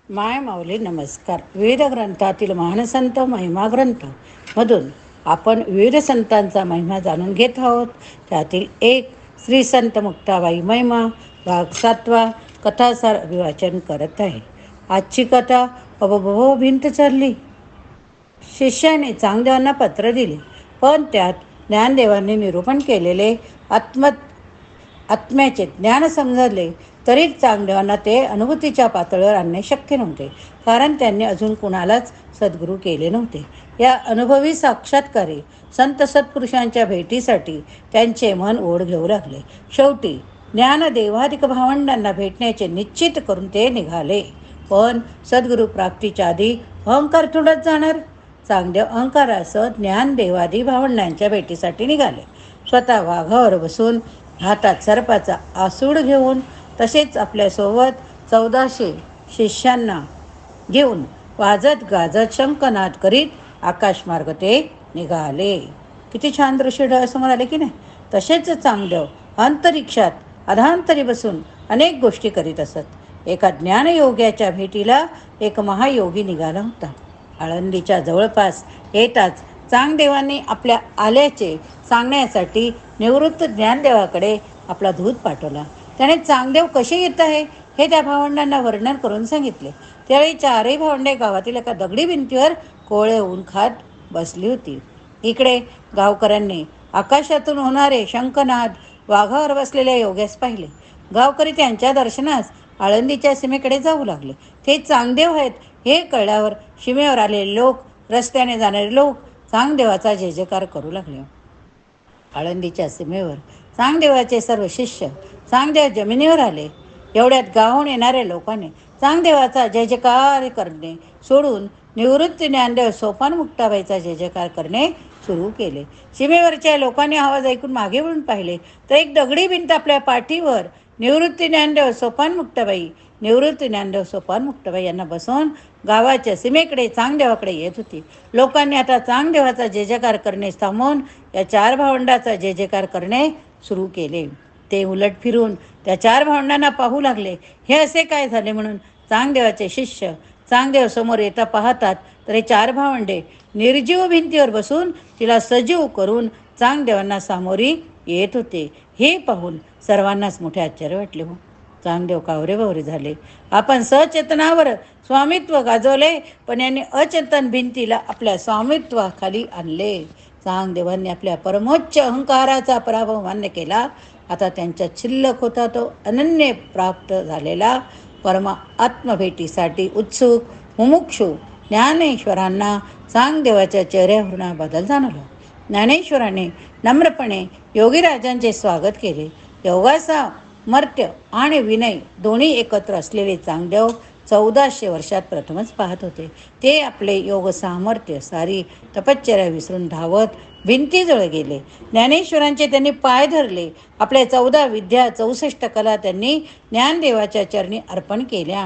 माय माऊली नमस्कार. विविध ग्रंथातील महानसंत महिमा ग्रंथ मधून आपण विविध संतांचा महिमा जाणून घेत आहोत. त्यातील एक श्री संत मुक्ताबाई महिमा भाग 7 कथासार अभिवाचन करत आहे. आजची कथा अबोबो भिंत चढली. शिष्याने चांगदेवांना पत्र दिले, पण त्यात ज्ञानदेवांनी निरूपण केलेले आत्म्याचे ज्ञान समजले तरी चांगदेवांना ते अनुभूतीच्या पातळीवर आणणे शक्य नव्हते, कारण त्यांनी अजून कुणालाच सद्गुरू केले नव्हते. या अनुभवी साक्षात्कारी संत सत्पुरुषांच्या भेटीसाठी त्यांचे मन ओढ घेऊ लागले. शेवटी ज्ञानदेवाधिक भावंडांना भेटण्याचे निश्चित करून ते निघाले. पण सद्गुरू प्राप्तीच्या आधी अहंकार थोडंच जाणार. चांगदेव अहंकारासह ज्ञानदेवादी भावंडांच्या भेटीसाठी निघाले. स्वतः वाघावर बसून हातात सर्पाचा आसूड घेऊन, तसेच आपल्यासोबत 1400 शिष्यांना घेऊन वाजत गाजत शंखनाद करीत आकाशमार्ग ते निघाले. किती छान दृश्य डोळ्यासमोर आले की नाही. तसेच चांगदेव अंतरिक्षात अधांतरी बसून अनेक गोष्टी करीत असत. एका ज्ञानयोग्याच्या भेटीला एक महायोगी निघाला होता. आळंदीच्या जवळपास येताच चांगदेवांनी आपल्या आल्याचे सांगण्यासाठी निवृत्त ज्ञानदेवाकडे आपला दूत पाठवला. त्याने चांगदेव कसे येत आहे हे त्या भावंडांना वर्णन करून सांगितले. त्यावेळी चारही भावंडे गावातील एका दगडी भिंतीवर कोळे होऊन खात बसली होती. इकडे गावकऱ्यांनी आकाशातून होणारे शंखनाद वाघावर बसलेल्या योग्यास पाहिले. गावकरी त्यांच्या दर्शनास आळंदीच्या सीमेकडे जाऊ लागले. ते चांगदेव आहेत हे कळल्यावर सीमेवर आलेले लोक, रस्त्याने जाणारे लोक चांगदेवाचा जय जयकार करू लागले. आळंदीच्या सीमेवर चांगदेवाचे सर्व शिष्य चांगदेव जमिनीवर आले. एवढ्यात गावाहून येणाऱ्या लोकांनी चांगदेवाचा जय जयकार करणे सोडून निवृत्त ज्ञानदेव सोपान मुक्ताबाईचा जय जयकार करणे सुरू केले. सीमेवरच्या लोकांनी आवाज ऐकून मागे वळून पाहिले तर एक दगडी भिंत आपल्या पाठीवर निवृत्त ज्ञानदेव सोपान मुक्ताबाई यांना बसवून गावाच्या सीमेकडे चांगदेवाकडे येत होती. लोकांनी आता चांगदेवाचा जय जयकार करणे थांबवून या 4 भावंडाचा जय जयकार करणे सुरू केले. ते उलट फिरून त्या 4 भावंडांना पाहू लागले. हे असे काय झाले म्हणून चांगदेवाचे शिष्य चांगदेव समोर येता पाहतात तर हे 4 भावंडे निर्जीव भिंतीवर बसून तिला सजीव करून चांगदेवांना सामोरी येत होते. हे पाहून सर्वांनाच मोठे आश्चर्य वाटले. चांगदेव कावरेबावरे झाले. आपण सचेतनावर स्वामित्व गाजवले, पण यांनी अचेतन भिंतीला आपल्या स्वामित्वाखाली आणले. चांगदेवांनी आपल्या परमोच्च अहंकाराचा पराभव मान्य केला. आता त्यांच्या शिल्लक होता तो अनन्य प्राप्त झालेला परमा आत्मभेटीसाठी उत्सुक मुमुक्षू ज्ञानेश्वरांना चांगदेवाच्या चेहऱ्यावरून बदल जाणवला. ज्ञानेश्वराने नम्रपणे योगीराजांचे स्वागत केले. योगाचा मर्त्य आणि विनय दोन्ही एकत्र असलेले चांगदेव 1400 वर्षात प्रथमच पाहत होते. ते आपले योग सामर्थ्य सारी तपश्चर्या विसरून धावत भिंतीजवळ गेले. ज्ञानेश्वरांचे त्यांनी पाय धरले. आपल्या 14 विद्या 64 कला त्यांनी ज्ञानदेवाच्या चरणी अर्पण केल्या.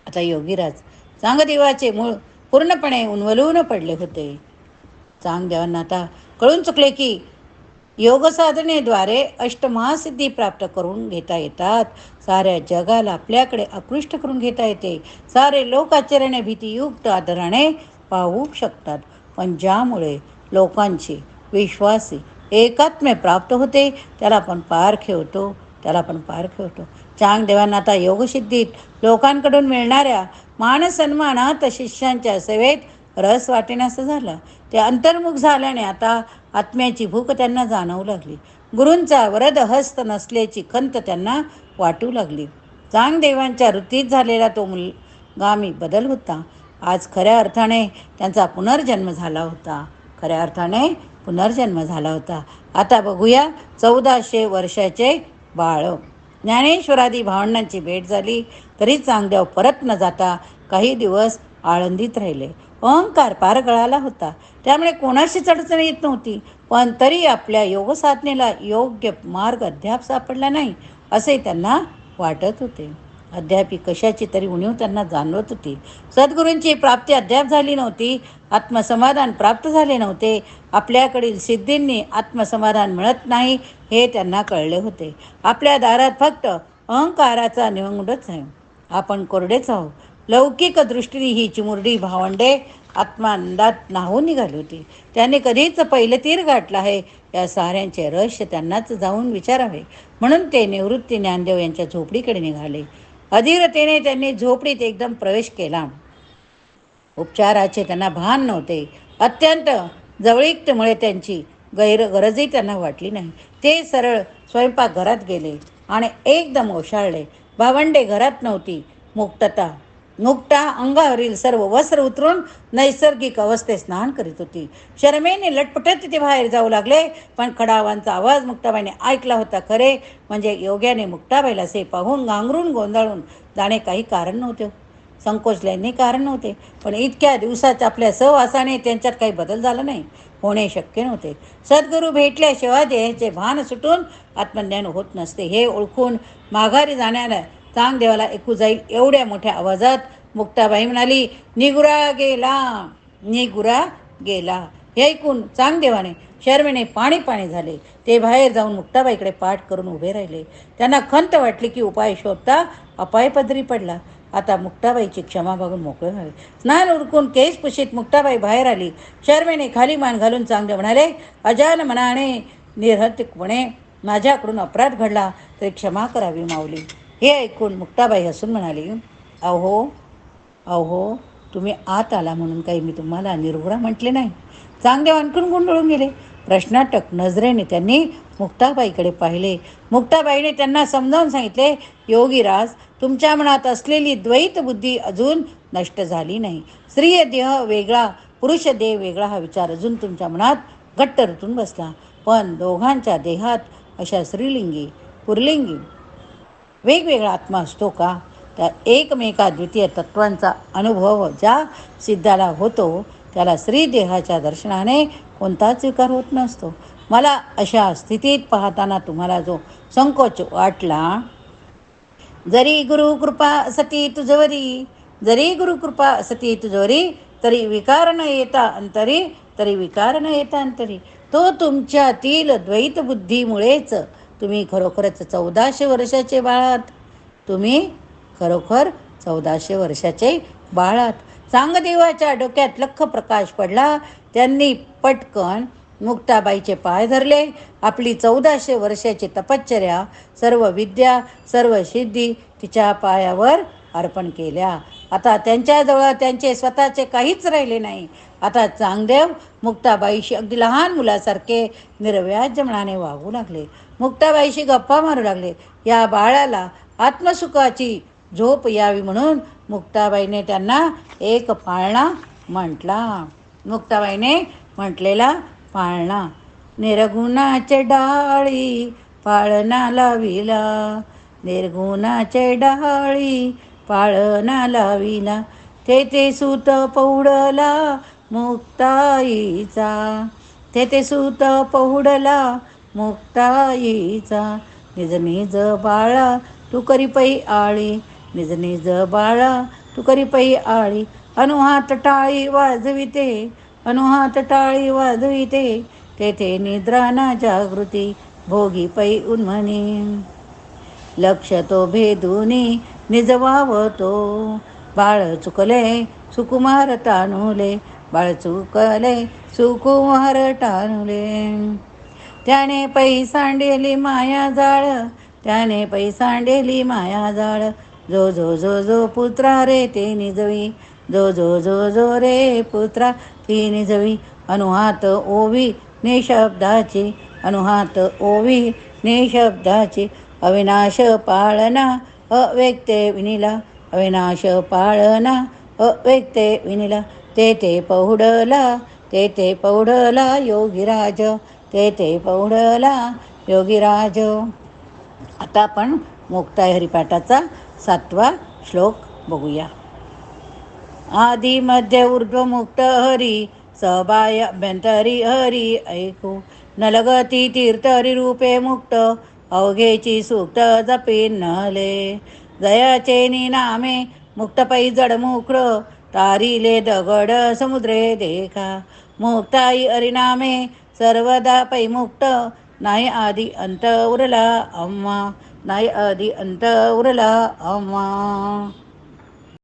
आता योगीराज चांगदेवाचे मूळ पूर्णपणे उन्मलून पडले होते. चांगदेवांना आता कळून चुकले की योगसाधनेद्वारे अष्टमहासिद्धी प्राप्त करून घेता येतात. साऱ्या जगाला आपल्याकडे आकृष्ट करून घेता येते. सारे लोक आश्चर्याने भीतीयुक्त आदराने पाहू शकतात. पण ज्यामुळे लोकांची विश्वासी एकात्म्य प्राप्त होते त्याला आपण पारखे होतो. चांगदेवांना आता योगसिद्धीत लोकांकडून मिळणाऱ्या मानसन्मानात शिष्यांच्या सेवेत रस वाटेनासं झाला. ते अंतर्मुख झाल्याने आता आत्म्याची भूक त्यांना जाणवू लागली. गुरूंचा वरद हस्त नसल्याची खंत त्यांना वाटू लागली. चांगदेवांच्या वृत्तीत झालेला तो मूलगामी बदल होता. आज खऱ्या अर्थाने त्यांचा पुनर्जन्म झाला होता. आता बघूया 1400 वर्षाचे बाळ. ज्ञानेश्वरादी भावंडांची भेट झाली तरी चांगदेव परत न जाता काही दिवस आळंदीत राहिले. अहंकार पार गळाला होता, त्यामुळे कोणाशीच अडचण येत नव्हती. पण तरी आपल्या योगसाधनेला योग्य मार्ग अद्याप सापडला नाही असे त्यांना वाटत होते. अद्याप कशाची तरी उणीव त्यांना जाणवत होती. सद्गुरूंची प्राप्ती अद्याप झाली नव्हती. आत्मसमाधान प्राप्त झाले नव्हते. आपल्याकडील सिद्धींनी आत्मसमाधान मिळत नाही हे त्यांना कळले होते. आपल्या दारात फक्त अहंकाराचा निवडच आहे. आपण कोरडेच आहोत. लौकिक दृष्टीने ही चिमुरडी भावंडे आत्मानंदात न्हावून निघाली होती. त्यांनी कधीच पहिलं तीर गाठलं आहे या साऱ्यांचे रहस्य त्यांनाच जाऊन विचारावे, म्हणून ते निवृत्ती ज्ञानदेव यांच्या झोपडीकडे निघाले. अधीरतेने त्यांनी झोपडीत एकदम प्रवेश केला. उपचाराचे त्यांना भान नव्हते. अत्यंत जवळीकतेमुळे त्यांची गैरगरजही त्यांना वाटली नाही. ते सरळ स्वयंपाकघरात गेले आणि एकदम ओशाळले. भावंडे घरात नव्हती. मुक्ता अंगावरील सर्व वस्त्र उतरून नैसर्गिक अवस्थेत स्नान करीत होती. शरमेने लटपटत तिथे बाहेर जाऊ लागले, पण खडावांचा आवाज मुक्ताबाईने ऐकला होता खरे, म्हणजे योग्याने मुक्ताबाईला असे पाहून गांगरून गोंधळून जाणे काही कारण नव्हते. संकोचल्याने कारण नव्हते, पण इतक्या दिवसात आपल्या सहवासाने त्यांच्यात काही बदल झाला नाही, होणे शक्य नव्हते. सद्गुरू भेटल्याशिवाय देहाचे भान सुटून आत्मज्ञान होत नसते हे ओळखून माघारी जाण्याला चांगदेवाला ऐकू जाईल एवढ्या मोठ्या आवाजात मुक्ताबाई म्हणाली, निगुरा गेला, निगुरा गेला. हे ऐकून चांगदेवाने शर्मेने पाणी पाणी झाले. ते बाहेर जाऊन मुक्ताबाईकडे पाठ करून उभे राहिले. त्यांना खंत वाटली की उपाय शोधता अपाय पदरी पडला. आता मुक्ताबाईची क्षमा बघून मोकळे व्हावे. स्नान उरकून केस पुशीत मुक्ताबाई बाहेर आली. शर्मेने खाली मान घालून चांगदेव म्हणाले, अजान मनाने निरहतिकपणे माझ्याकडून अपराध घडला तरी क्षमा करावी माऊली. हे ऐकून मुक्ताबाई हसून म्हणाली, अहो अहो तुम्ही आत आला म्हणून काही मी तुम्हाला निर्गुणा म्हटले नाही. चांगदेव आणखून गुंडळून गेले. प्रश्नाटक नजरेने त्यांनी मुक्ताबाईकडे पाहिले. मुक्ताबाईने त्यांना समजावून सांगितले, योगीराज, तुमच्या मनात असलेली द्वैत बुद्धी अजून नष्ट झाली नाही. स्त्रीय देह वेगळा, पुरुष देह वेगळा हा विचार अजून तुमच्या मनात घट्ट रुतून बसला. पण दोघांच्या देहात अशा स्त्रीलिंगी पुरलिंगी वेगवेगळा आत्मा असतो का? त्या एकमेका द्वितीय तत्वांचा अनुभव ज्या सिद्धाला होतो त्याला स्त्री देहाच्या दर्शनाने कोणताच विकार होत नसतो. मला अशा स्थितीत पाहताना तुम्हाला जो संकोच वाटला, जरी गुरुकृपा असती तुझवरी, जरी गुरुकृपा असती तुझवरी, तरी विकार न येता अंतरी, तरी विकार न येता अंतरी, तो तुमच्यातील द्वैत बुद्धीमुळेच. तुम्ही खरोखरच 1400 वर्षाचे बाळात. तुम्ही खरोखर 1400 वर्षाचे बाळात. चांगदेवाच्या डोक्यात लख प्रकाश पडला. त्यांनी पटकन मुक्ताबाईचे पाय धरले. आपली 1400 वर्षाची तपश्चर्या, सर्व विद्या, सर्व सिद्धी तिच्या पायावर अर्पण केल्या. आता त्यांच्याजवळ त्यांचे स्वतःचे काहीच राहिले नाही. आता चांगदेव मुक्ताबाईशी अगदी लहान मुलासारखे निर्व्याज मनाने वागू लागले. मुक्ताबाईशी गप्पा मारू लागले. या बाळाला आत्मसुखाची झोप यावी म्हणून मुक्ताबाईने त्यांना एक पाळणा म्हटला. मुक्ताबाईने म्हटलेला पाळणा, निर्गुणाचे डाळी पाळणा लाविला, निर्गुणाचे डाळी पाळणा लाविला, तेथे सूत पौडला मुक्ताईचा, तेथे सूत पौडला मुक्ताईचा, निज निज बाळा तू करी पै आळी, निज निज बाळा तू करी पै आळी, अनुहात टाळी वाजविते, अनुहात टाळी वाजविते, तेथे निद्रा ना जागृती भोगी पै उन्मनी, लक्ष तो भेदूनी निज वावतो, बाळ चुकले सुकुमार तानुले, बाळ चुकले सुकुमार टानुले, त्याने पै सांडेली माया जाळ, त्याने पै सांडेली माया जाळ, जो जो जो जो पुत्रा रे ते निजवी, जो जो जो जो रे पुत्रा ती निजवी, अनुहात ओवी निशब्दाची, अनुहात ओवी निशब्दाची, अविनाश पाळना अव्यक्ते विनिला, अविनाश पाळना अव्यक्ते विनिला, तेथे पौडला, तेथे पौडला योगीराज, तेथे पौडला योगीराज. आता आपण मुक्ताई हरिपाठाचा 7वा श्लोक बघूया. आदि मध्य ऊर्ध्व मुक्त हरी, सबाय अभ्यंतरी हरी ऐकू, न लगती तीर्थरी रूपे मुक्त, अवघेची सूक्त जपीन नले, जयाचे निनामे मुक्त पै जडमुक्र, तारिले दगड समुद्रे देखा, मुक्ताई हरिनामे सर्वदा पै मुक्त, नाही आधी अंत उरला आम्हा, नाही आधी अंत उरला आम्हा.